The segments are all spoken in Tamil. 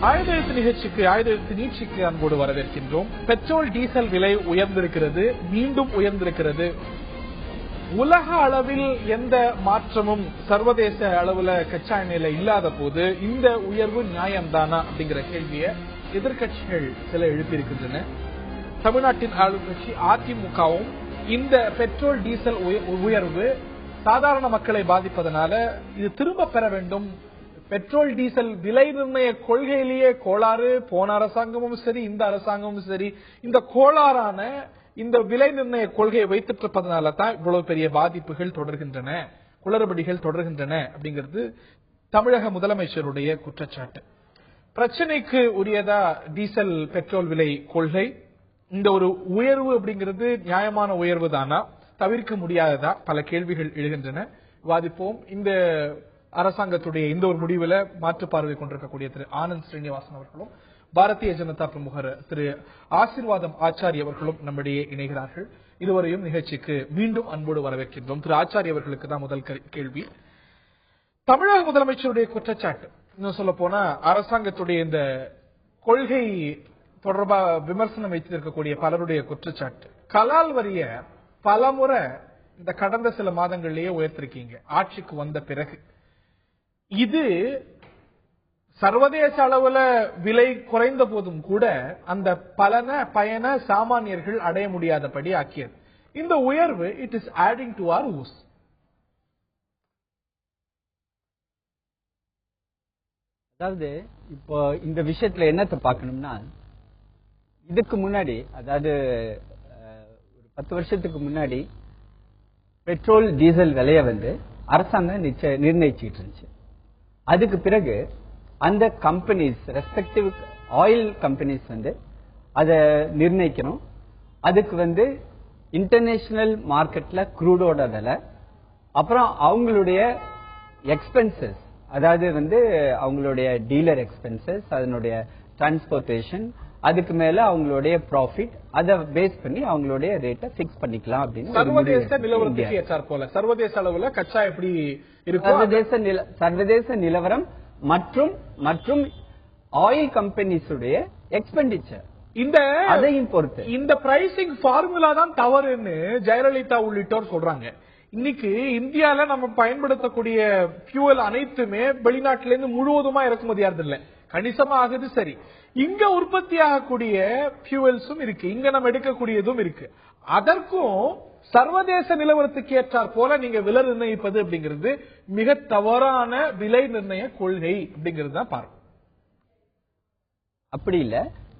ஆயுத நிகழ்ச்சிக்கு ஆயுத நீட்சிக்கு அன்போடு வரவேற்கின்றோம். பெட்ரோல் டீசல் விலை உயர்ந்திருக்கிறது, மீண்டும் உயர்ந்திருக்கிறது. உலக அளவில் எந்த மாற்றமும் சர்வதேச அளவுல கச்சா எண்ணெயில இல்லாத போது இந்த உயர்வு நியாயம்தானா அப்படிங்கிற கேள்வியை எதிர்கட்சிகள் சில எழுப்பியிருக்கின்றன. தமிழ்நாட்டின் ஆளுங்கட்சி அதிமுகவும் இந்த பெட்ரோல் டீசல் உயர்வு சாதாரண மக்களை பாதிப்பதனால இது திரும்ப பெற வேண்டும், பெட்ரோல் டீசல் விலை நிர்ணய கொள்கையிலேயே கோளாறு, போன அரசாங்கமும் சரி இந்த அரசாங்கமும் சரி இந்த கோளாறான இந்த விலை நிர்ணய கொள்கையை வைத்துட்டு இருப்பதனால தான் இவ்வளவு பெரிய பாதிப்புகள் தொடர்கின்றன, குளறுபடிகள் தொடர்கின்றன அப்படிங்கிறது தமிழக முதலமைச்சருடைய குற்றச்சாட்டு. பிரச்சனைக்கு உரியதா டீசல் பெட்ரோல் விலை கொள்கை? இந்த ஒரு உயர்வு அப்படிங்கிறது நியாயமான உயர்வு தானா, தவிர்க்க முடியாததா? பல கேள்விகள் எழுகின்றன. விவாதிப்போம். இந்த அரசாங்கத்துடைய இந்த ஒரு முடிவுல மாற்று பார்வை கொண்டிருக்கக்கூடிய திரு ஆனந்த் ஸ்ரீனிவாசன் அவர்களும் பாரதிய ஜனதா பிரமுகர் திரு ஆசீர்வாதம் ஆச்சாரி அவர்களும் நம்மிடையே இணைகிறார்கள். இதுவரையும் நிகழ்ச்சிக்கு மீண்டும் அன்போடு வரவேற்கின்றோம். திரு ஆச்சாரி அவர்களுக்கு தான் முதல் கேள்வி. தமிழக முதலமைச்சருடைய குற்றச்சாட்டு, இன்னும் சொல்ல போனா அரசாங்கத்துடைய இந்த கொள்கை தொடர்பா விமர்சனம் வைத்திருக்கக்கூடிய பலருடைய குற்றச்சாட்டு, கலால் வரிய பலமுறை இந்த கடந்த சில மாதங்களிலேயே உயர்த்திருக்கீங்க ஆட்சிக்கு வந்த பிறகு. இது சர்வதேச அளவுல விலை குறைந்த போதும் கூட அந்த பயன சாமானியர்கள் அடைய முடியாதபடி ஆக்கியது. இந்த உயர்வு it is adding to our woes. அதாவது இப்போ இந்த விஷயத்துல என்னத்தை பார்க்கணும்னா, இதுக்கு முன்னாடி அதாவது ஒரு 10 வருஷத்துக்கு முன்னாடி பெட்ரோல் டீசல் விலையை அரசாங்கம் நிர்ணயிச்சுட்டு இருந்துச்சு. அதுக்கு பிறகு அந்த கம்பெனிஸ், ரெஸ்பெக்டிவ் ஆயில் கம்பெனிஸ் அதை நிர்ணயிக்கணும். அதுக்கு இன்டர்நேஷனல் மார்க்கெட்ல க்ரூடோட விலை, அப்புறம் அவங்களுடைய எக்ஸ்பென்சஸ், அதாவது அவங்களுடைய டீலர் எக்ஸ்பென்சஸ், அதனுடைய டிரான்ஸ்போர்டேஷன், அதுக்கு மேல அவங்களுடைய ப்ராஃபிட், அதை பேஸ் பண்ணி அவங்களுடைய ரேட்டை பிக்ஸ் பண்ணிக்கலாம் அப்படின்னு சர்வதேச நிலவரத்துக்கு ஏற்றார் போல சர்வதேச அளவுல கச்சா எப்படி இருக்கு, சர்வதேச நிலவரம் மற்றும் ஆயில் கம்பெனிஸ் உடைய எக்ஸ்பெண்டிச்சர், இந்த அதையும் பொறுத்து இந்த பிரைசிங் ஃபார்முலா தான் தவறுன்னு ஜெயலலிதா உள்ளிட்டோர் சொல்றாங்க. இன்னைக்கு இந்தியால நம்ம பயன்படுத்தக்கூடிய ஃபியூவல் அனைத்துமே வெளிநாட்டிலிருந்து முழுவதுமா இறக்குமதி ஆகுது இல்ல, கணிசமா ஆகுது. சரி, இங்க உற்பத்தி ஆகக்கூடிய ஃபியூவல்ஸும் இருக்கு, இங்க நம்ம எடுக்கக்கூடியதும் இருக்கு. அதற்கும் சர்வதேச நிலவரத்துக்கு ஏற்றார் போல நீங்க விலை நிர்ணயிப்பது அப்படிங்கிறது மிக தவறான விலை நிர்ணய கொள்கை அப்படிங்கிறது தான் பாருங்க. அப்படி இல்ல,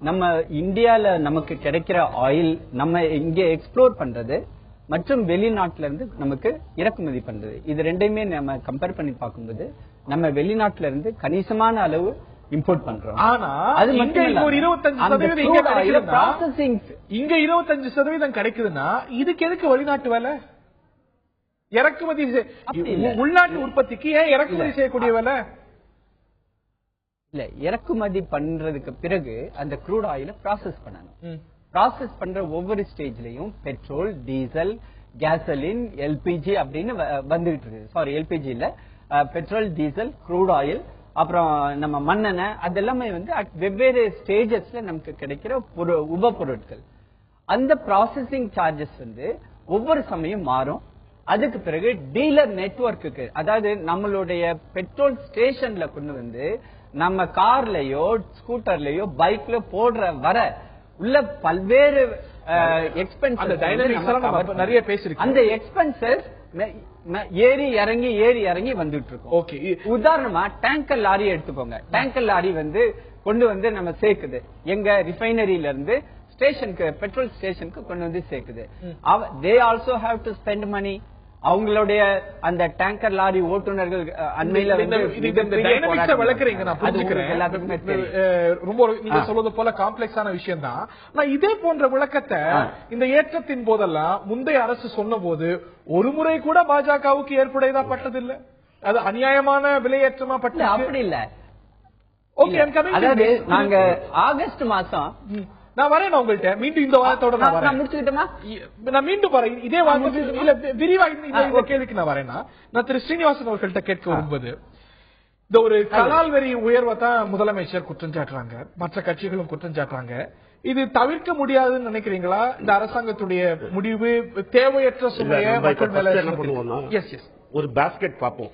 நம்ம இந்தியால நமக்கு கிடைக்கிற ஆயில் நம்ம இங்க எக்ஸ்ப்ளோர் பண்றது மற்றும் வெளிநாட்டுல இருந்து நமக்கு இறக்குமதி பண்றது, இது ரெண்டையுமே நம்ம கம்பேர் பண்ணி பார்க்கும்போது நம்ம வெளிநாட்டுல இருந்து கணிசமான அளவு இம்போர்ட் பண்றோம். ஆனா அது இங்க ஒரு 25% இங்க 25% கிடைக்குதுன்னா இதுக்கு எதுக்கு வெளிநாட்டு வேலை? இறக்குமதி உள்நாட்டு உற்பத்திக்கு ஏன் இறக்குமதி செய்யக்கூடிய வேலை இல்ல? இறக்குமதி பண்றதுக்கு பிறகு அந்த க்ரூட் ஆயில ப்ராசஸ் பண்ணணும். ப்ராசஸ் பண்ற ஒவ்வொரு ஸ்டேஜ்லயும் பெட்ரோல், டீசல், கேசலின், எல்பிஜி அப்படின்னு வந்துகிட்டு இருக்கு. சாரி, எல்பிஜி இல்ல, பெட்ரோல், டீசல், க்ரூட் ஆயில், அப்புறம் நம்ம மண்ணெண்ணெய், அதெல்லாமே வெவ்வேறு ஸ்டேஜஸ்ல நமக்கு கிடைக்கிற ஒரு உப பொருட்கள். அந்த ப்ராசஸிங் சார்ஜஸ் ஒவ்வொரு சமயம் மாறும். அதுக்கு பிறகு டீலர் நெட்வொர்க்குக்கு, அதாவது நம்மளுடைய பெட்ரோல் ஸ்டேஷன்ல கொண்டு நம்ம கார்லயோ ஸ்கூட்டர்லயோ பைக்ல போடுற வர உள்ள பல்வேறு எக்ஸ்பென்சஸ் நிறைய பேசிருக்கு. அந்த எக்ஸ்பென்சஸ் ஏறி இறங்கி வந்துட்டு இருக்கும். ஓகே, உதாரணமா டேங்கர் லாரி எடுத்துக்கோங்க. டேங்கர் லாரி கொண்டு நம்ம சேர்க்குது, எங்க ரிஃபைனரியில இருந்து ஸ்டேஷனுக்கு, பெட்ரோல் ஸ்டேஷனுக்கு கொண்டு சேர்க்குது. they also have to spend money. அவங்களுடைய அந்த டேங்கர் லாரி ஓட்டுநர்கள் அண்மையில விளக்குறீங்க, நான் புரிஞ்சுக்கிறேன். ரொம்ப நீங்க சொல்வது போல காம்ப்ளெக்ஸான விஷயம் தான். நான் இதே போன்ற விளக்கத்தை இந்த ஏற்றத்தின் போதெல்லாம் முந்தைய அரசு சொன்ன போது ஒரு முறை கூட பாஜகவுக்கு ஏற்புடையதா பட்டதில்லை. அது அநியாயமான விலையேற்றமா பட்டது. அப்படி இல்ல. ஓகே, நாங்க ஆகஸ்ட் மாசம் நான் வரேன் உங்கள்கிட்ட மீண்டும் இந்த வாரத்தோட நான் முடிச்சுக்கிட்டோமா? நான் மீண்டும் வரேன் இதே வாரத்துக்கு இல்ல விரிவாக இந்த கேள்விக்கு நான் வரேன்னா, நான் திரு ஸ்ரீனிவாசன் அவர்கள்ட்ட கேட்க விரும்புவது, இந்த ஒரு கலால் வரி உயர்வை தான் முதலமைச்சர் குற்றம் சாட்டுறாங்க, மற்ற கட்சிகளும் குற்றம் சாட்டுறாங்க. இது தவிர்க்க முடியாதுன்னு நினைக்கிறீங்களா? இந்த அரசாங்கத்துடைய முடிவு தேவையற்ற சுமையை மக்கள் மேல என்ன பண்ணுவோம்னா, ஒரு பாஸ்கெட் பார்ப்போம்.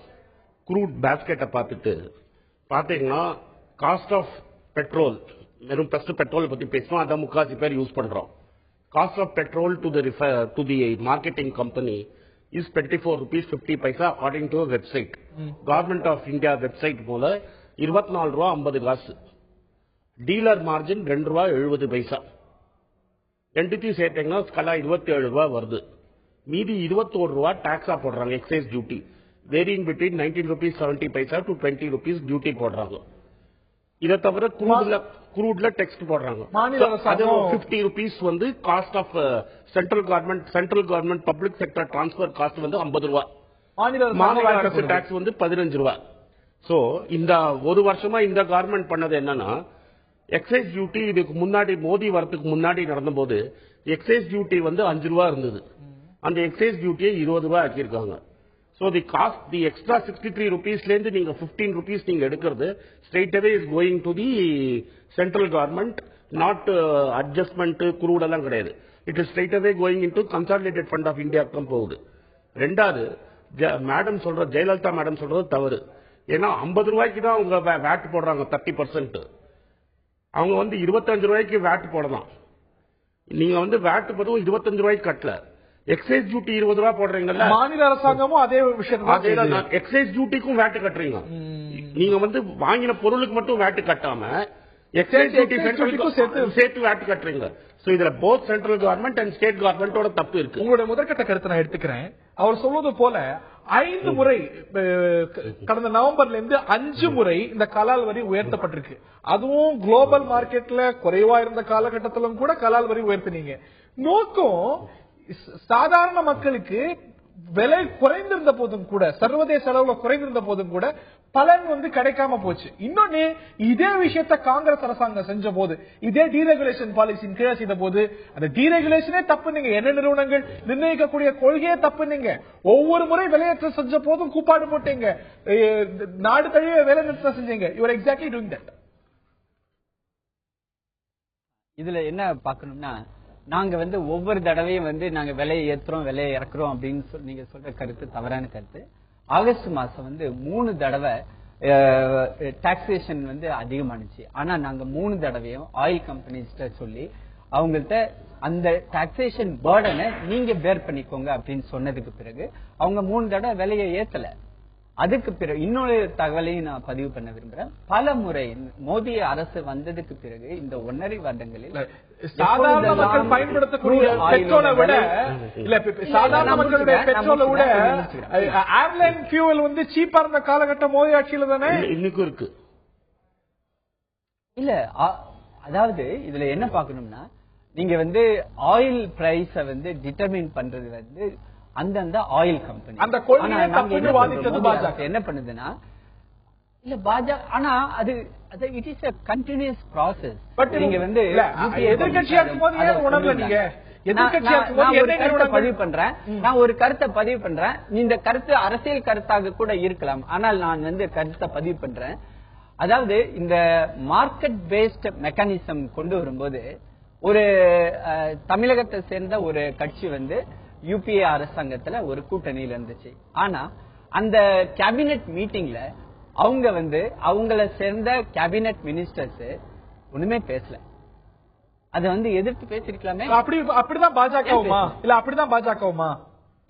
க்ரூட் பாஸ்கெட்டை பார்த்துட்டு பாத்தீங்கன்னா காஸ்ட் ஆஃப் பெட்ரோல், வெறும் ஃபர்ஸ்ட் பெட்ரோல் பத்தி பேசணும், அதான் முக்காசி பேர் யூஸ் பண்றோம். Cost of petrol to the marketing company is 24 rupees 50 paisa according to a website. Government of India website போல 24 ரூபா 50 காசு. டீலர் மார்ஜின் 2 ரூபா 70 பைசா. என்டிடி சேர்த்தீங்கன்னா ஸ்கலா 27 ரூபா வருது. மீதி 21 ரூபா டாக்ஸா போடுறாங்க, excise duty. Varying between 19 rupees 70 paisa to 20 rupees duty போடுறாங்க. இதை தவிர குரூட்ல டெக்ஸ்ட் போடுறாங்க. அது 50 rupees வந்து cost of central government public sector transfer cost வந்து 50 ரூபா. மாநில அரசு டாக்ஸ் வந்து 15 ரூபா. சோ இந்த ஒரு வருஷமா இந்த கவர்மெண்ட் பண்ணது என்னன்னா, எக்ஸைஸ் டியூட்டி இதுக்கு முன்னாடி மோடி வரதுக்கு முன்னாடி நடந்த போது எக்ஸைஸ் டியூட்டி வந்து 5 ரூபா இருந்தது. அந்த எக்ஸைஸ் டியூட்டியை 20 ரூபா ஆக்கியிருக்காங்க. So the cost, the extra 63 rupees லேந்து நீங்க 15 rupees நீங்க எடுக்கிறது straight away is going to the central government, not adjustment crude எல்லாம் கிடையாது. It is straight away going into consolidated fund of India க்கு போகுது. ரெண்டாவது மேடம் சொல்ற ஜெயலலிதா மேடம் சொல்றது தவறு. ஏன்னா 50 ரூபாய்க்கு தான் அவங்க வேட் போடுறாங்க 30%. அவங்க வந்து 25 ரூபாய்க்கு வேட் போடலாம். நீங்க வந்து வேட் பதிவு 25 ரூபாய்க்கு கட்டல. எக்ஸைஸ் டியூட்டி 20 ரூபா போடுறீங்கல்ல, மாநில அரசாங்கமும் அதே விஷயம் எக்ஸைஸ் டியூட்டிக்கும் வேட்டு கட்டுறீங்க. நீங்க வந்து வாங்கின பொருளுக்கு மட்டும் வேட்டு கட்டாம எக்ஸைஸ் டியூட்டி சேர்த்து வேட்டு கட்டுறீங்க. இதுல both central government and state கவர்மெண்டோட தப்பு இருக்கு. உங்களுடைய முதற்கட்ட கருத்தை நான் எடுத்துக்கிறேன். அவர் சொல்வது போல 5 முறை கடந்த நவம்பர்ல இருந்து 5 முறை இந்த கலால் வரி உயர்த்தப்பட்டிருக்கு. அதுவும் குளோபல் மார்க்கெட்ல குறைவா இருந்த காலகட்டத்திலும் கூட கலால் வரி உயர்த்தினீங்க. நோக்கம் சாதாரண மக்களுக்கு விலை குறைந்திருந்த போதும் கூட, சர்வதேச அளவுல குறைந்திருந்த போதும் கூட பலன் வந்து கிடைக்காம போச்சு. இன்னொன்னு, இதே விஷயத்த காங்கிரஸ் அரசாங்கம் செஞ்ச போது, இதே டீரெகுலேஷன் பாலிசியின் கீழே செய்த போது, அந்த டீரெகுலேஷனே தப்பு. நீங்க என்ன நிறுவனங்கள் நிர்ணயிக்கக்கூடிய கொள்கையே தப்பு. நீங்க ஒவ்வொரு முறை விலையேற்றம் செஞ்ச போதும் கூப்பாடு போட்டீங்க, நாடு தழுவிய வேலை நிறுத்தம் செஞ்சீங்க. You're exactly doing that. இதுல என்ன பார்க்கணும்னா, நாங்க வந்து ஒவ்வொரு தடவையும் வந்து நாங்க விலையை ஏற்றுறோம் விலையை இறக்குறோம் அப்படின்னு நீங்க சொல்ற கருத்து தவறான கருத்து. ஆகஸ்ட் மாசம் வந்து 3 தடவை டாக்ஸேஷன் வந்து அதிகமானுச்சு. ஆனா நாங்க 3 தடவையும் ஆயில் கம்பெனிஸ்ட சொல்லி அவங்கள்ட்ட அந்த டாக்ஸேஷன் பர்டனை நீங்க பேர் பண்ணிக்கோங்க அப்படின்னு சொன்னதுக்கு பிறகு அவங்க 3 தடவை விலையை ஏத்தல. அதுக்கு பிறகு இன்னொரு தகவலையும் நான் பதிவு பண்ண விரும்புறேன். பல முறை மோடி அரசு வந்ததுக்கு பிறகு இந்த 1.5 வருடங்களில் சாதாரண மக்கள் பயன்படுத்தக்கூடிய பெட்ரோலை விட சாதாரண மக்களுடைய பெட்ரோலை விட ஏர்லைன் ஃபியூவல் வந்து சீப்பா இருந்த காலகட்டம் மோடி ஆட்சியில தானே இன்னைக்கும் இருக்கு. இல்ல, அதாவது இதுல என்ன பாக்கணும்னா, நீங்க வந்து ஆயில் பிரைஸ வந்து டிட்டர்மின் பண்றது வந்து அந்தந்த ஆயில் கம்பெனி. அந்த கொள்கையை தப்புன்னு வாதிட்டது பாஜக என்ன பண்ணுதுன்னா, இல்ல பாஜக, ஆனா அது it is a continuous process. But நீங்க வந்து எதிர்க்கட்சியா இருக்கும்போது ஏன் உணரல? நீங்க எதிர்க்கட்சியா இருக்கும்போது என்ன கருத்தை பதிவு பண்றேன், நான் ஒரு கருத்தை பதிவு பண்றேன். இந்த கருத்து அரசியல் கருத்தாக கூட இருக்கலாம், ஆனால் நான் வந்து கருத்தை பதிவு பண்றேன். அதாவது இந்த மார்க்கெட் பேஸ்ட் மெக்கானிசம் கொண்டு வரும்போது ஒரு தமிழகத்தை சேர்ந்த ஒரு கட்சி வந்து யூபிஏ அரசாங்கத்துல ஒரு கூட்டணியில இருந்துச்சு. ஆனா அந்த கேபினெட் மீட்டிங்ல அவங்க வந்து அவங்கள சேர்ந்த கேபினெட் மினிஸ்டர்ஸ் ஒண்ணுமே பேசல. அத வந்து எதிர்த்து பேசிருக்கலாமே. அப்படிதான் பாஜகவுமா? இல்ல அப்படிதான் பாஜகவுமா?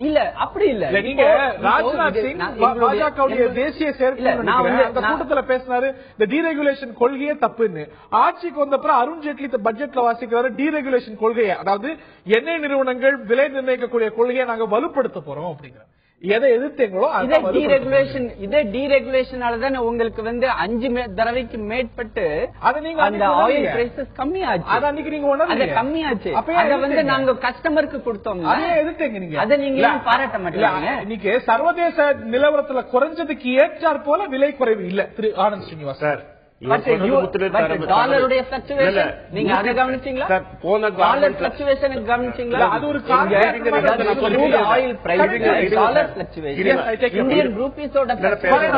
இல்ல, அப்படி இல்ல. நீங்க ராஜ்நாத் சிங் பாஜகவுடைய தேசிய செயற்குழு கூட்டத்துல பேசினாரு, இந்த டீரெகுலேஷன் கொள்கையே தப்புன்னு. ஆட்சிக்கு வந்த அப்புறம் அருண் ஜேட்லி பட்ஜெட்ல வாசிக்கிறாரு டீரெகுலேஷன் கொள்கையை, அதாவது எண்ணெய் நிறுவனங்கள் விலை நிர்ணயிக்கக்கூடிய கொள்கையை நாங்க வலுப்படுத்த போறோம் அப்படிங்கிற. எதை எதிர்த்தீங்களோ இதே டீரெகுலேஷனாலதான் உங்களுக்கு வந்து 5 தடவைக்கு மேற்பட்டு அந்த ஆயில் பிரைசஸ் கம்மியாச்சு. அன்னைக்கு நீங்க கம்மியாச்சு. அதை வந்து நாங்க கஸ்டமருக்கு கொடுத்தோம். எதிர்த்தீங்க நீங்க, அதை நீங்க பாராட்ட மாட்டீங்க. இன்னைக்கு சர்வதேச நிலவரத்துல குறைஞ்சதுக்கு ஏற்றாற் போல விலை குறைவு இல்ல. திரு ஆனந்த் ஸ்ரீனிவாஸ் சார், டாலருடைய ஃபிளக்சுவேஷன் நீங்க அதை கவனிச்சீங்களா? போன டாலர் ஃபிளக்சுவேஷன் கவனிச்சீங்களா? அது ஒரு oil price dollar fluctuation Indian ரூபீஸோட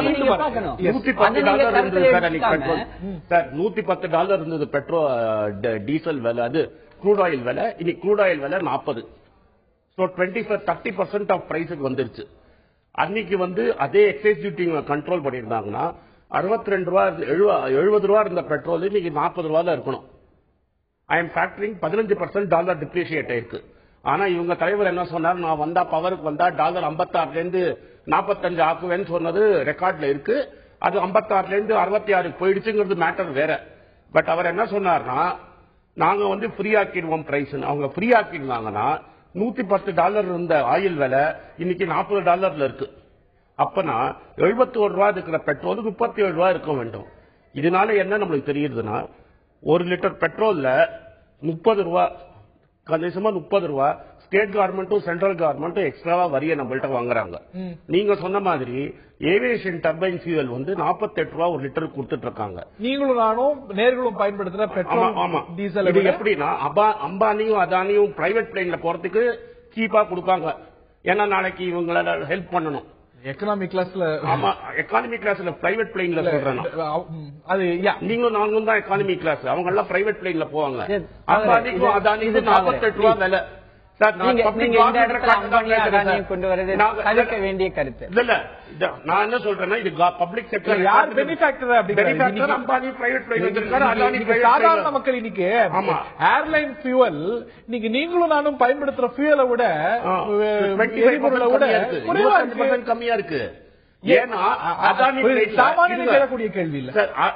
நீங்க பார்க்கணும். $110 இருந்தது பெட்ரோல் டீசல் விலை, அது க்ரூட் ஆயில் விலை. இன்னைக்கு க்ரூட் ஆயில் விலை 40. ஸோ 30% ஆஃப் பிரைஸுக்கு வந்துருச்சு. அன்னைக்கு வந்து அதே எக்ஸைஸ் டியூட்டி கண்ட்ரோல் பண்ணியிருந்தாங்கன்னா 62 ரூபா 70 ரூபா இருந்த பெட்ரோல் இன்னைக்கு 40 ரூபா தான் இருக்கணும். I am factoring 15% dollar depreciate ஆயிருக்கு. ஆனா இவங்க தலைவர் என்ன சொன்னார், நான் வந்தா பவருக்கு வந்தா டாலர் 56 45 ஆக்குவேன்னு சொன்னது ரெக்கார்ட்ல இருக்கு. அது 56 66 போயிடுச்சுங்கிறது மேட்டர் வேற. பட் அவர் என்ன சொன்னார்னா, நாங்க வந்து ஃப்ரீ ஆக்கிடுவோம் பிரைஸ். அவங்க ஃப்ரீ ஆக்கிடுவாங்கன்னா $110 இருந்த ஆயில் விலை இன்னைக்கு $40 இருக்கு. அப்பனா 71 ரூபா இருக்கிற பெட்ரோல் 37 ரூபா இருக்க வேண்டும். இதனால என்ன நம்மளுக்கு தெரியுதுன்னா, 1 லிட்டர் பெட்ரோல்ல 30 ரூபா, கணிசமா 30 ரூபா ஸ்டேட் கவர்மெண்ட்டும் சென்ட்ரல் கவர்மெண்ட்டும் எக்ஸ்ட்ராவா வரிய நம்மள்ட்ட வாங்குறாங்க. நீங்க சொன்ன மாதிரி ஏவியேஷன் டர்பைன் ஃபியூயல் வந்து 48 ரூபா 1 லிட்டர் கொடுத்துட்டு இருக்காங்க. நீங்களும் நானும் நேர்களும் பயன்படுத்துற பெட்ரோல் டீசல் இது எப்படின்னா, அம்பானியும் அதானியும் பிரைவேட் பிளேன்ல போறதுக்கு சீப்பா கொடுப்பாங்க. ஏன்னா நாளைக்கு இவங்களால ஹெல்ப் பண்ணணும். எக்கனாமிக் கிளாஸ்ல, ஆமா எக்கானமி கிளாஸ்ல பிரைவேட் பிளேன்ல சொல்றேன். அது நீங்களும் நாங்களும் தான் எக்கானமி கிளாஸ், அவங்க எல்லாம் பிரைவேட் பிளேன்ல போவாங்க. அம்பானிக்கும் அதானிக்கும் 48 ரூபா விலை. கொண்டு வரது தவிர்க்க வேண்டிய கருத்து இல்ல. நான் என்ன சொல்றேன்னா, இது பப்ளிக் செக்டர் யார் பெனிஃபேக்டர் அப்படிங்கிற அம்பானி பிரைவேட் பிளேன் வச்சிருக்காரு, அதானி சாதாரண மக்கள் இன்னைக்கு ஏர்லைன் ஃபியூவல் இன்னைக்கு நீங்களும் நானும் பயன்படுத்துற ஃபியூலை விட எரிபொருளை விட 25% கம்மியா இருக்கு. ஏன்னா அதானி கேட்கக்கூடிய கேள்வி இல்ல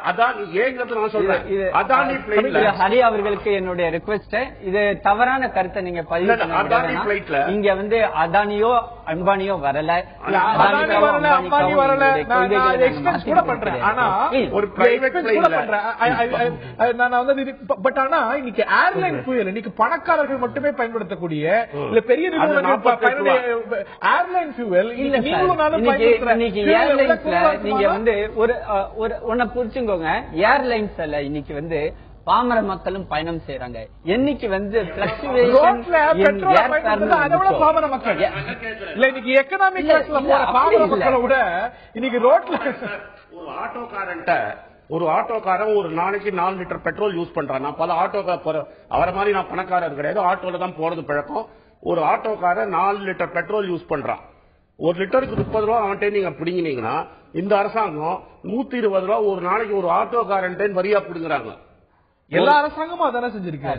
அதானி ஏங்கிறது நான் சொல்றேன். அதானி பிளைட்ல ஹரி அவர்களுக்கு என்னுடைய ரிக்வெஸ்ட், இது தவறான கருத்தை நீங்க பதிவு பண்ண. இங்க வந்து அதானியோ அம்பானியோ வரல, அம்பானி வரல, எக்ஸ்பெக்ட் கூட பண்றேன். ஆனா ஒரு பிரைவேட் பிளைட்ல நான் வந்து பட் ஆனா இன்னைக்கு ஏர்லைன் ஃபியூயல் இன்னைக்கு பணக்காரர்கள் மட்டுமே பயன்படுத்தக்கூடிய இல்ல பெரிய நிறுவனங்கள் ஏர்லைன் ஃபியூயல் நீங்களும் நானும் பயன்படுத்துறேன். ஏர்லைன்ஸ்ல நீங்க வந்து ஒன்ன புரிச்சுக்கோங்க, ஏர்லைன்ஸ்ல இன்னைக்கு வந்து பாமர மக்களும் பயணம் செய்யறாங்க. என்னைக்கு வந்து பாமர மக்கள் இல்ல, இன்னைக்கு எக்கனாமிக் கிளாஸ்ல போற பாமர மக்களை விட இன்னைக்கு ரோட்ல ஒரு ஆட்டோக்காரன்ட்ட ஒரு ஆட்டோக்காரன் ஒரு நாளைக்கு 4 லிட்டர் பெட்ரோல் யூஸ் பண்றான். நான் பல ஆட்டோக்கார அவரை மாதிரி நான் பணக்காரர் கிடையாது, ஆட்டோல தான் போறது பழக்கம். ஒரு ஆட்டோக்காரன் 4 லிட்டர் பெட்ரோல் யூஸ் பண்றான். 1 லிட்டருக்கு 30 ரூபா அவன்கிட்ட நீங்க பிடிங்கினீங்கன்னா இந்த அரசாங்கம் 120 ரூபா ஒரு நாளைக்கு ஒரு ஆட்டோக்காரன்ட்ட வரியா பிடுங்குறாங்க. எல்லா அரசாங்கமும் அதான செஞ்சிருக்கு.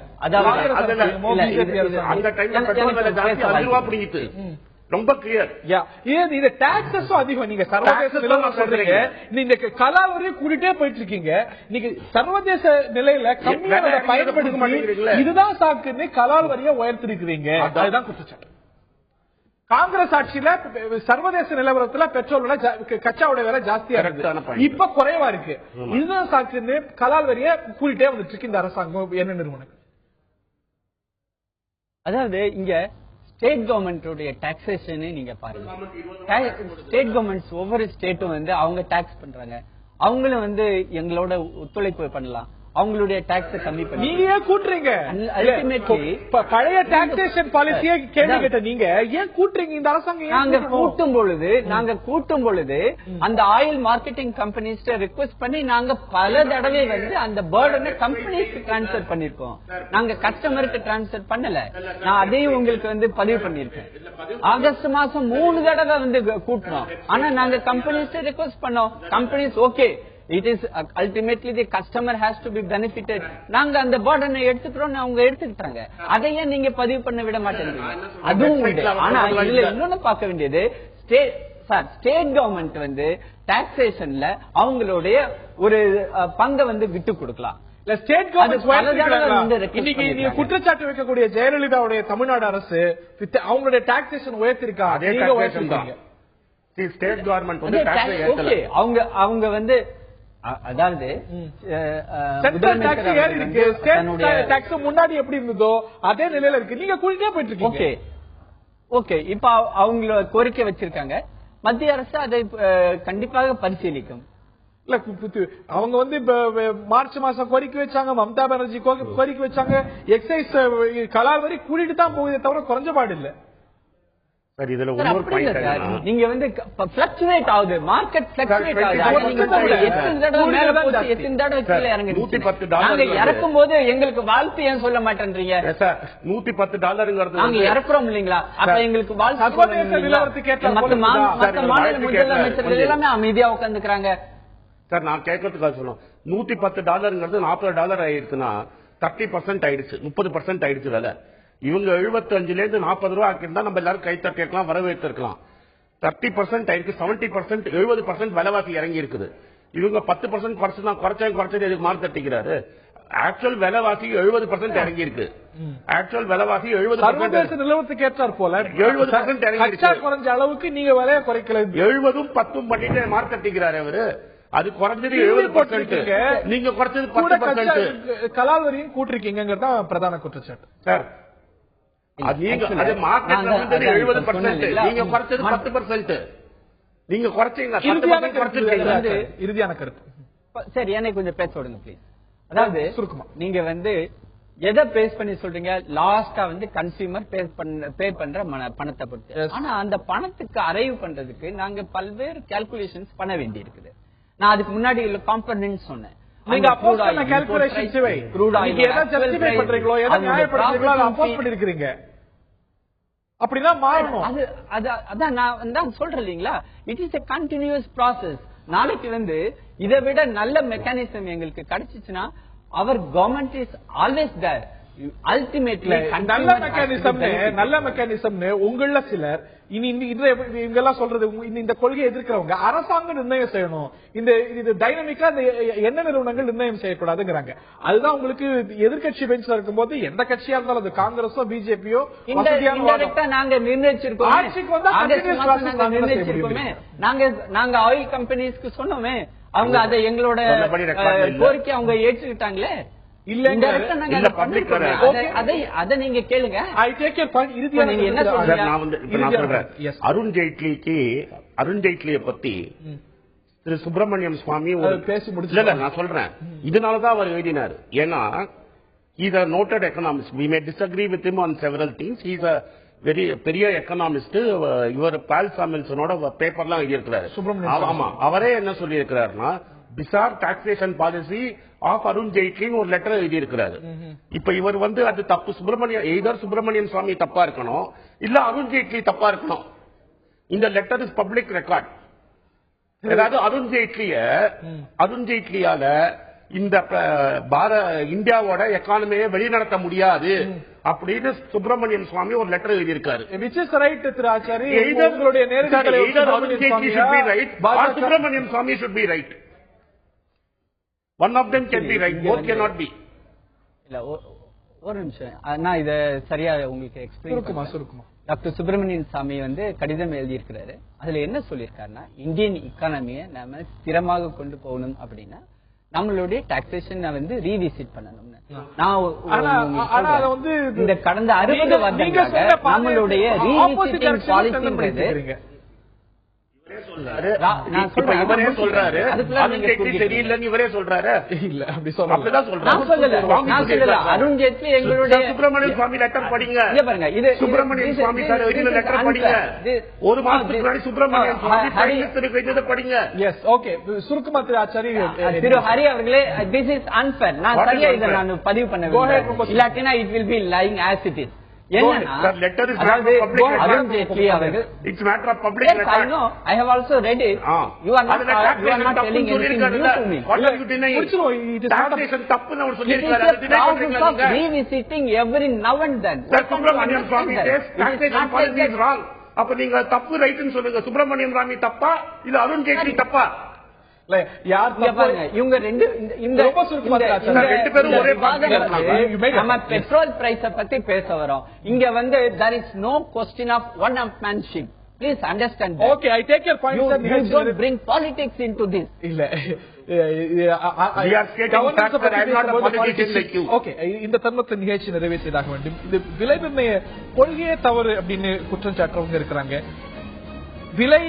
அந்த டைம்ல பெட்ரோல் விலை ஜாஸ்தி 5 ரூபா பிடிங்கிட்டு ரொம்ப கிளியர். இது டாக்ஸஸும் அதிகம். நீங்க சர்வதேச நிலவரம் சொல்றீங்க, நீங்க கலால் வரையும் கூட்டிட்டே போயிட்டு இருக்கீங்க. நீங்க சர்வதேச நிலையில கம்மியாக பயன்படுத்த மாட்டேங்கிறீங்களா? இதுதான் சாக்குன்னு கலால் வரியை உயர்த்திருக்கிறீங்க. அதுதான் குற்றச்சாட்டு. காங்கிரஸ் ஆட்சியில சர்வதேச நிலவரத்துல பெட்ரோல் விலை கச்சாவுடைய விலை ஜாஸ்தியா இருக்கு, இப்ப குறைவா இருக்கு. இதுதான் சாக்குன்னு கலால் வரிய கூட்டிட்டே வந்துட்டு இருக்கு இந்த அரசாங்கம். என்ன நிறுவனம், அதாவது இங்க ஸ்டேட் கவர்மெண்ட் டாக்ஸேஷன் நீங்க பாருங்க. ஸ்டேட் கவர்மெண்ட்ஸ் ஒவ்வொரு ஸ்டேட்டும் வந்து அவங்க டாக்ஸ் பண்றாங்க. அவங்களும் வந்து எங்களோட ஒத்துழைப்பு பண்ணலாம், அவங்களுடைய டாக்ஸ் கம்மி பண்ணி. நீங்க ஏன் கூட்டுறீங்க? பழைய டாக்ஸேஷன் பாலிசியை கேள்வி கேட்ட நீங்க ஏன் கூட்டுறீங்க? இந்த அரசாங்கம் நாங்க கூட்டும் பொழுது அந்த ஆயில் மார்க்கெட்டிங் கம்பெனிஸ் ரிக்வெஸ்ட் பண்ணி நாங்க பல தடவை வந்து அந்த பர்டனை கம்பெனிஸ்க்கு டிரான்ஸ்பர் பண்ணிருக்கோம். நாங்க கஸ்டமருக்கு டிரான்ஸ்பர் பண்ணல. நான் அதையும் உங்களுக்கு வந்து பதிவு பண்ணிருக்கேன். ஆகஸ்ட் மாசம் 3 தடவை வந்து கூட்டுறோம். ஆனா நாங்க கம்பெனிஸ் ரிக்வெஸ்ட் பண்ணோம். Companies okay, it is ultimately the customer has to be benefited. நாங்க அந்த பர்டனை எடுத்துக்கிறோம், அவங்க எடுத்துக்கிட்டாங்க. அதையே நீங்க பதிவு பண்ண விட மாட்டேங்க. அதுவும் உண்டு. ஆனா இதுல இன்னொன்னு பார்க்க வேண்டியது, ஸ்டேட் கவர்மெண்ட் வந்து டாக்ஸேஷன்ல அவங்களுடைய ஒரு பங்கை வந்து விட்டு கொடுக்கலாம். ஸ்டேட் கவர்மெண்ட் இன்னைக்கு நீங்க குற்றச்சாட்டு வைக்கக்கூடிய ஜெயலலிதாவுடைய தமிழ்நாடு அரசு அவங்களுடைய டாக்ஸேஷன் உயர்த்திருக்கா? ஸ்டேட் கவர்மெண்ட் அவங்க வந்து அதாவது முன்னாடி எப்படி இருந்ததோ அதே நிலையில இருக்கு. நீங்க கூட்டிட்டே போயிட்டு இருக்கீங்க. ஓகே, இப்ப அவங்க கோரிக்கை வச்சிருக்காங்க. மத்திய அரசு அதை கண்டிப்பாக பரிசீலிக்கும். இல்ல அவங்க வந்து மார்ச் மாசம் கோரிக்கை வச்சாங்க, மம்தா பானர்ஜி கோரிக்கை வச்சாங்க, எக்ஸைஸ் கலால் வரி கூட்டிட்டு தான் போகுதே தவிர குறைஞ்ச பாடு இல்ல. சார் இதுல ஒவ்வொரு பாயிண்ட் நீங்க வந்து ஃபிளக்சுவேட் ஆகுது, மார்க்கெட் ஃபிளக்சுவேட் ஆகுது. எத்தனை தடவை மேல போச்சு, எத்தனை தடவை கீழே இறங்குச்சு. நாங்க இறக்கும் போது எங்களுக்கு வாழ்த்து ஏன் சொல்ல மாட்டேன்றீங்க? $110 நாங்க இறக்குறோம் இல்லீங்களா, அப்ப எங்களுக்கு வாழ்த்து. மத்த மாநில முதலமைச்சர்கள் எல்லாமே அமைதியா உட்காந்துக்கிறாங்க. சார் நான் கேட்கறதுக்காக சொன்னோம், $110 $40 ஆயிருக்குன்னா 30% ஆயிடுச்சு, 30% ஆயிடுச்சு வேலை. இவங்க 75 40 ரூபாய் ஆக்கிருந்தா நம்ம எல்லாரும் கை தட்டிருக்கலாம், வரவேற்றிருக்கலாம். 30% ஆயிருக்கு, 70% 70% விலைவாசி இறங்கி இருக்குது. இவங்க 10% குறைச்சது மார்க் தட்டிக்கிறாரு. ஆக்சுவல் விலைவாசி 70% இறங்கி இருக்கு. ஆக்சுவல் விலைவாசி 70% நிலவரத்துக்கு ஏற்றார் போல 70% இறங்கி குறைஞ்ச அளவுக்கு நீங்க விலையை குறைக்கல. 70 10 பண்ணிட்டு மார்க் தட்டிக்கிறாரு அவரு. அது குறைஞ்சது 70%, நீங்க குறைச்சது 10%. கலால் வரியும் கூட்டிருக்கீங்கிறது தான் பிரதான குற்றச்சாட்டு சார். நீங்க அது மார்க்கெட் 70%, நீங்க குறைச்சது 10%. நீங்க குறைச்சீங்க இறுதியான கருத்து. சரி, என்னை கொஞ்சம் பேச விடுங்க ப்ளீஸ். அதாவது நீங்க வந்து எதை பேஸ் பண்ணி சொல்றீங்க? லாஸ்டா வந்து கன்சியூமர் பே பண்ற பணத்தை பொறுத்து. ஆனா அந்த பணத்துக்கு அரைவ் பண்றதுக்கு நாங்க பல்வேறு கால்குலேஷன்ஸ் பண்ண வேண்டி இருக்குது. நான் அதுக்கு முன்னாடி காம்பனன்ட் சொன்னேன். நீங்க அப்போஸ் பண்ண கால்குலேஷன்ஸ் வை நீங்க எதை ஜஸ்டிஃபை பண்றீங்களோ, எதை நியாயப்படுத்துறீங்களோ அதை அப்போஸ் பண்ணிருக்கீங்க. அப்படினா மாறணும். அதான் நான் சொல்றேன் இல்லீங்களா, it is a continuous process. நாளைக்கு வந்து இதை விட நல்ல மெக்கானிசம் எங்களுக்கு கிடைச்சிச்சுன்னா our government is always there. Ultimately நல்ல மெக்கானிசம் உங்கள சிலர் இவங்கெல்லாம் சொல்றது இந்த கொள்கையை எதிர்க்கிறவங்க அரசாங்கம் நிர்ணயம் செய்யணும், இந்த டைனமிக்கா என்ன நிறுவனங்கள் நிர்ணயம் செய்யக்கூடாதுங்கிறாங்க. அதுதான் உங்களுக்கு எதிர்கட்சி பெஞ்சில் இருக்கும் போது எந்த கட்சியா இருந்தாலும் அது காங்கிரஸோ பிஜேபியோ நாங்க நிர்ணயிச்சிருக்கோம். ஆட்சிக்கு வந்தா நாங்க ஆயில் கம்பெனிஸ்க்கு சொன்னோமே, அவங்க அதை எங்களோட கோரிக்கை அவங்க ஏற்றுக்கிட்டாங்களே. நீங்க கேளுங்க. அருண் ஜெய்ட்லியை பத்தி திரு சுப்பிரமணியம் சுவாமி பேசி முடிச்சு நான் சொல்றேன், இதனாலதான் அவர் எழுதினார். ஏன்னா he's a noted economist. We may disagree with him on several things. He's a very பெரிய எக்கனாமிஸ்ட். இவர் பால் சாமில்சனோட பேப்பர்லாம் எழுதியிருக்கிறார். ஆமா, அவரே என்ன சொல்லி இருக்கிறாருன்னா, bizarre taxation policy of Arun ஜெய்ட்லின்னு ஒரு லெட்டர் எழுதி இருக்கிறாரு. இப்ப இவர் வந்து அது தப்பு, சுப்பிரமணியம் சுவாமி தப்பா இருக்கணும், இல்ல அருண் ஜெய்ட்லி தப்பா இருக்கணும். இந்த லெட்டர் இஸ் பப்ளிக் ரெக்கார்ட். அதாவது அருண் ஜெய்ட்லியால இந்த இந்தியாவோட எக்கானமியை வெளிநடத்த முடியாது அப்படின்னு சுப்பிரமணியம் சுவாமி ஒரு லெட்டர் எழுதியிருக்காரு. சுப்பிரமணியம் சுவாமி should be right. One of them can be right, both cannot be. இல்ல ஒரு நிமிஷம், நான் இத சரியா உங்களுக்கு எக்ஸ்பிளைன் பண்ணுமா. டாக்டர் சுப்பிரமணியன் சாமி வந்து கடிதம் எழுதியிருக்கிறாரு. அதுல என்ன சொல்லியிருக்காருன்னா, இந்தியன் எக்கானமியை நாம ஸ்திரமாக கொண்டு போகணும் அப்படின்னா நம்மளுடைய டாக்ஸேஷன் வந்து ரீவிசிட் பண்ணணும்னு. இந்த கடந்த 60 வருடங்களாக நம்மளுடைய ரீவிசிட்டிங் பாலிசி இவரே சொல்றாரு, சரியில்லைன்னு இவரே சொல்றாரு. இல்ல அப்படி சொல்றாரு. அருண் ஜேட்லி எங்களுடைய சுப்பிரமணியம் சுவாமி லெட்டர் படிங்க. பாருங்க, இது சுப்பிரமணியம் சுவாமி சார் லெட்டர் படிங்க. ஒரு மாசத்துக்கு முன்னாடி சுப்பிரமணியம் சுவாமி படிங்க. Yes, okay. சுருக்கமா திரு ஹரி அவர்களே, திஸ் இஸ் அன்ஃபேர். நான் சரியா இதை நான் பதிவு பண்ண வேண்டும், இல்லாட்டினா it will be lying as it is. Arun Jaitley அவர்கள், it's matter of public record. I know, I have also read it. You are not telling anything new to me. What are you denying? Taxation தப்புன்னு அவர் சொல்லியிருக்காரு. Revisiting every now and then. Subramaniam Swami says taxation policy is wrong. அப்ப நீங்க தப்பு ரைட்னு சொல்லுங்க. சுப்பிரமணியம் சுவாமி தப்பா இல்ல அருண் ஜேட்லி தப்பா? இவங்க ரெண்டு பேரும் ஒரே நம்ம பெட்ரோல் பிரைஸ் பத்தி பேச வரோம். இங்க வந்து there is no question of one-upmanship. Please understand that. Okay, I take your point. You don't bring politics into this. இல்ல, we are stating fact that I am not a politician like you. Okay, இந்த தருணத்தை நிகழ்ச்சி நிறைவேற்றியதாக வேண்டும். இது விலை நிர்ணய கொள்கையே தவறு அப்படின்னு குற்றம் சாட்டுறவங்க இருக்கிறாங்க. விலை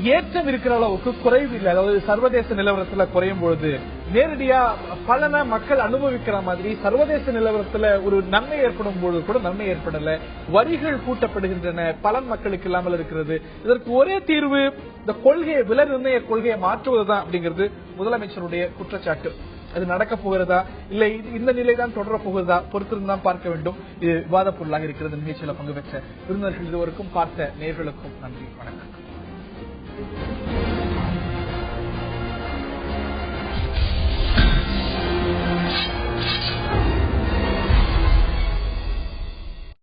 ஏற்றம் இருக்கிற அளவுக்கு குறைவு இல்லை. அதாவது சர்வதேச நிலவரத்துல குறையும் பொழுது நேரடியா பலனை மக்கள் அனுபவிக்கிற மாதிரி சர்வதேச நிலவரத்துல ஒரு நன்மை ஏற்படும் பொழுது கூட நன்மை ஏற்படல. வரிகள் கூட்டப்படுகின்றன, பலன் மக்களுக்கு இல்லாமல் இருக்கிறது. இதற்கு ஒரே தீர்வு இந்த கொள்கையை, விலை நிர்ணய கொள்கையை மாற்றுவதுதான் அப்படிங்கிறது முதலமைச்சருடைய குற்றச்சாட்டு. அது நடக்க போகிறதா இல்லை இந்த நிலைதான் தொடர போகிறதா பொறுத்திருந்தான் பார்க்க வேண்டும். இது விவாத பொருளாக இருக்கிறது. நிகழ்ச்சியில பங்கு பெற்ற விருந்தினர்கள் இதுவரைக்கும் பார்த்த நேயர்களுக்கும் நன்றி, வணக்கம்.